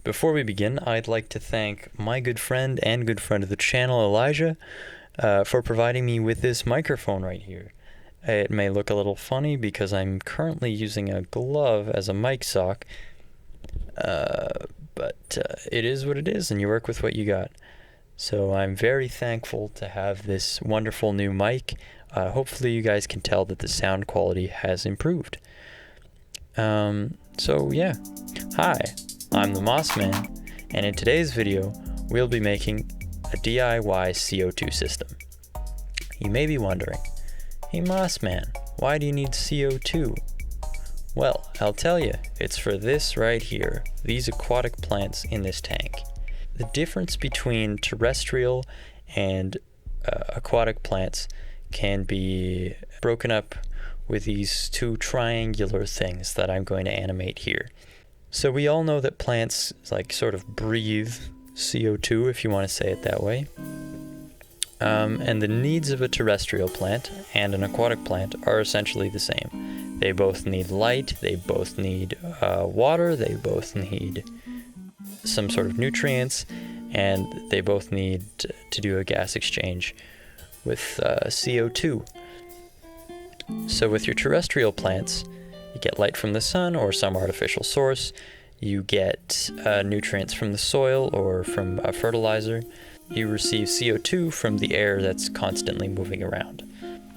Before we begin, I'd like to thank my good friend and good friend of the channel, Elijah, for providing me with this microphone right here. It may look a little funny because I'm currently using a glove as a mic sock, but it is what it is, and you work with what you got. So I'm very thankful to have this wonderful new mic. Hopefully you guys can tell that the sound quality has improved. So yeah, hi, I'm the Moss Man, and in today's video, we'll be making a DIY CO2 system. You may be wondering, hey Moss Man, why do you need CO2? Well, I'll tell you, it's for this right here, these aquatic plants in this tank. The difference between terrestrial and aquatic plants can be broken up with these two triangular things that I'm going to animate here. So we all know that plants sort of breathe CO2, if you want to say it that way. And the needs of a terrestrial plant and an aquatic plant are essentially the same. They both need light, they both need water, they both need some sort of nutrients, and they both need to do a gas exchange with CO2. So with your terrestrial plants, you get light from the sun or some artificial source, you get nutrients from the soil or from a fertilizer, you receive CO2 from the air that's constantly moving around.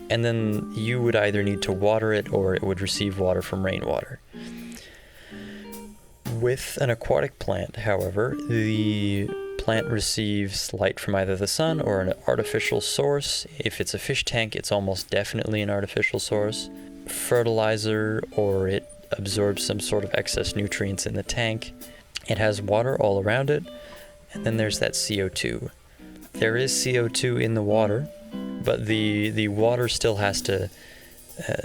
And then you would either need to water it or it would receive water from rainwater. With an aquatic plant, however, the plant receives light from either the sun or an artificial source. If it's a fish tank, it's almost definitely an artificial source. Fertilizer, or it absorbs some sort of excess nutrients in the tank. It has water all around it, and then there's that CO2. There is CO2 in the water, but the water still has to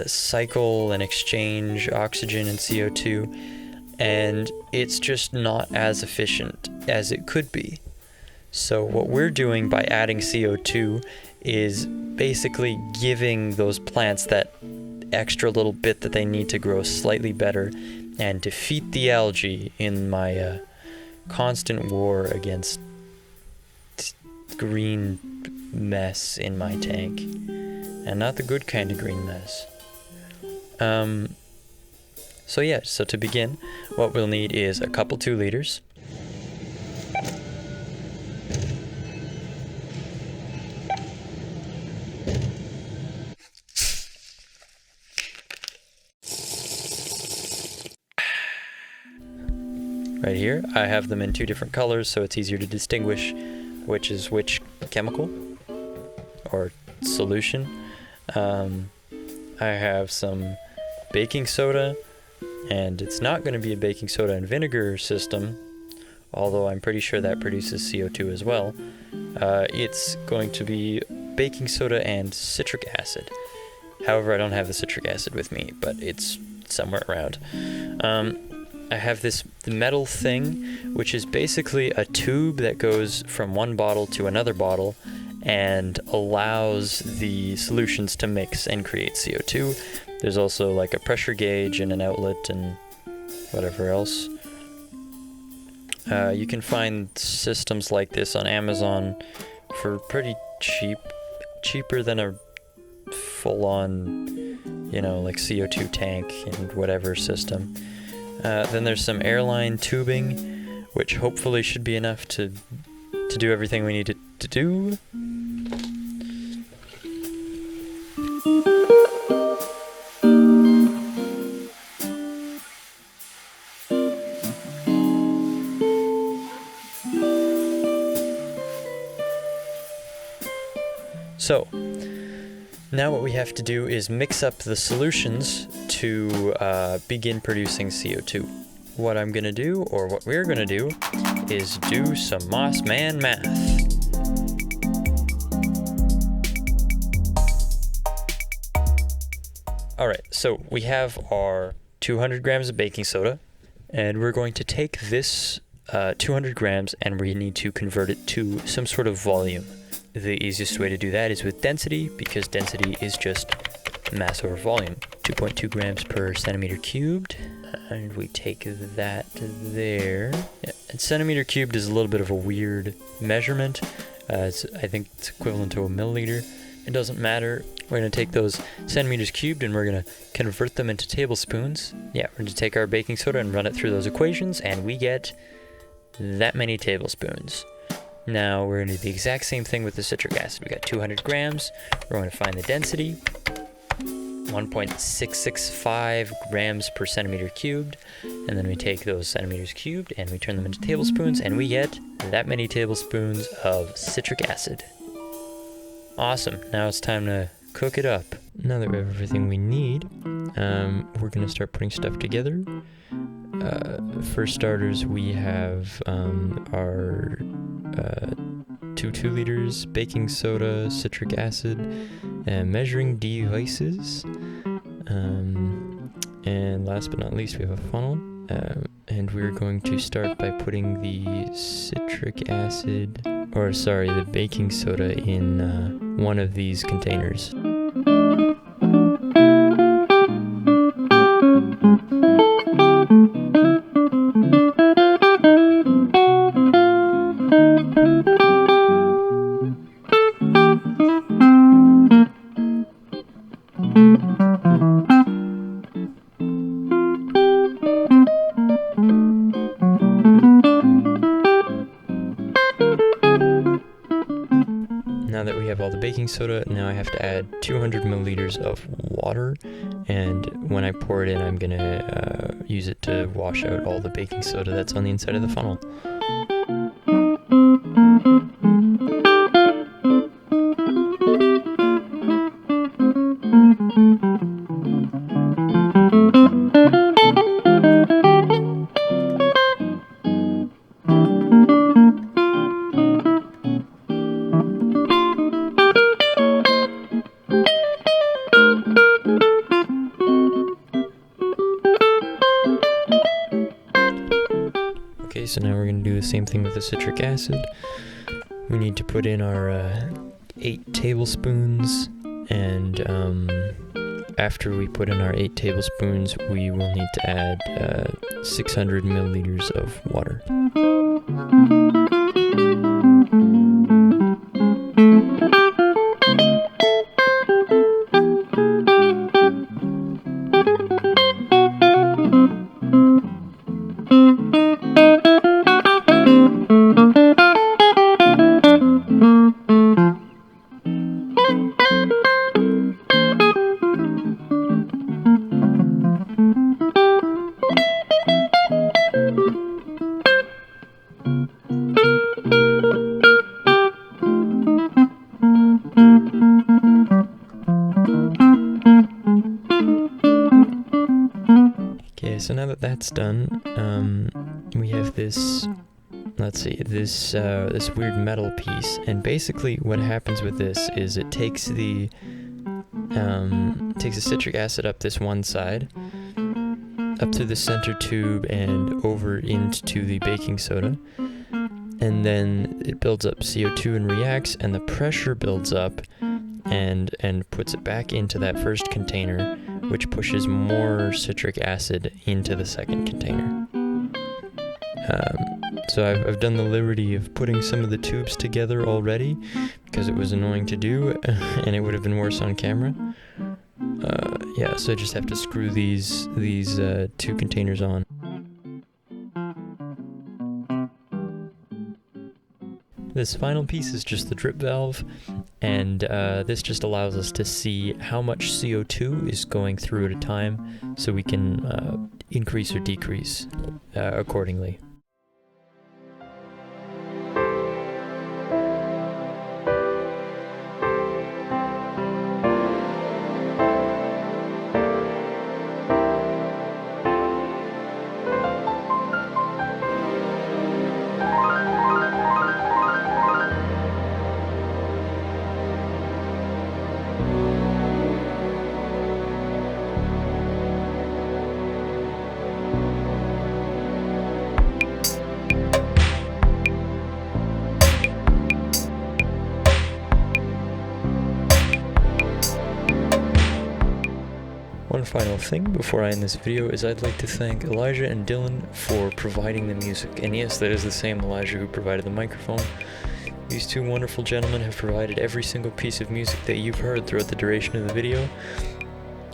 cycle and exchange oxygen and CO2, and it's just not as efficient as it could be. So what we're doing by adding CO2 is basically giving those plants that extra little bit that they need to grow slightly better and defeat the algae in my constant war against green mess in my tank, and not the good kind of green mess. So to begin, what we'll need is a couple 2 liters, right here. I have them in 2 different colors, so it's easier to distinguish which is which chemical or solution. I have some baking soda, and it's not going to be a baking soda and vinegar system, although I'm pretty sure that produces CO2 as well. It's going to be baking soda and citric acid. However, I don't have the citric acid with me, but it's somewhere around. I have the metal thing, which is basically a tube that goes from one bottle to another bottle and allows the solutions to mix and create CO2. There's also like a pressure gauge and an outlet and whatever else. You can find systems like this on Amazon for pretty cheap, cheaper than a full-on, like CO2 tank and whatever system. Then there's some airline tubing, which hopefully should be enough to do everything we need to do. So, now what we have to do is mix up the solutions to begin producing CO2. What I'm going to do, or what we're going to do, is do some Moss Man math. Alright, so we have our 200 grams of baking soda, and we're going to take this 200 grams and we need to convert it to some sort of volume. The easiest way to do that is with density, because density is just mass over volume. 2.2 grams per centimeter cubed, and we take that there. Yeah, and centimeter cubed is a little bit of a weird measurement. I think it's equivalent to a milliliter. It doesn't matter. We're going to take those centimeters cubed and we're going to convert them into tablespoons. Yeah, we're going to take our baking soda and run it through those equations, and we get that many tablespoons. Now we're going to do the exact same thing with the citric acid. We got 200 grams. We're going to find the density, 1.665 grams per centimeter cubed. And then we take those centimeters cubed and we turn them into tablespoons, and we get that many tablespoons of citric acid. Awesome. Now it's time to cook it up. Now that we have everything we need, we're going to start putting stuff together. For starters, we have our 2 liters baking soda, citric acid, and measuring devices. And last but not least, we have a funnel. And we're going to start by putting the the baking soda in one of these containers. Now that we have all the baking soda, now I have to add 200 milliliters of water, and when I pour it in, I'm going to use it to wash out all the baking soda that's on the inside of the funnel. Okay, so now we're going to do the same thing with the citric acid. We need to put in our 8 tablespoons, and after we put in our 8 tablespoons, we will need to add 600 milliliters of water. Okay, so now that that's done, we have this, this weird metal piece, and basically what happens with this is it takes the citric acid up this one side, up through the center tube and over into the baking soda, and then it builds up CO2 and reacts, and the pressure builds up and puts it back into that first container, which pushes more citric acid into the second container. So I've done the liberty of putting some of the tubes together already, because it was annoying to do, and it would have been worse on camera. Yeah, so I just have to screw these 2 containers on. This final piece is just the drip valve, and this just allows us to see how much CO2 is going through at a time, so we can increase or decrease accordingly. final thing before I end this video is I'd like to thank Elijah and Dylan for providing the music. And yes, that is the same Elijah who provided the microphone. These two wonderful gentlemen have provided every single piece of music that you've heard throughout the duration of the video.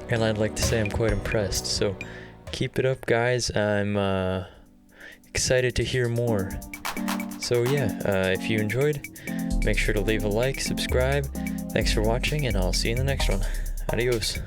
And I'd like to say I'm quite impressed. So keep it up, guys. I'm excited to hear more. So yeah, if you enjoyed, make sure to leave a like, subscribe. Thanks for watching, and I'll see you in the next one. Adios.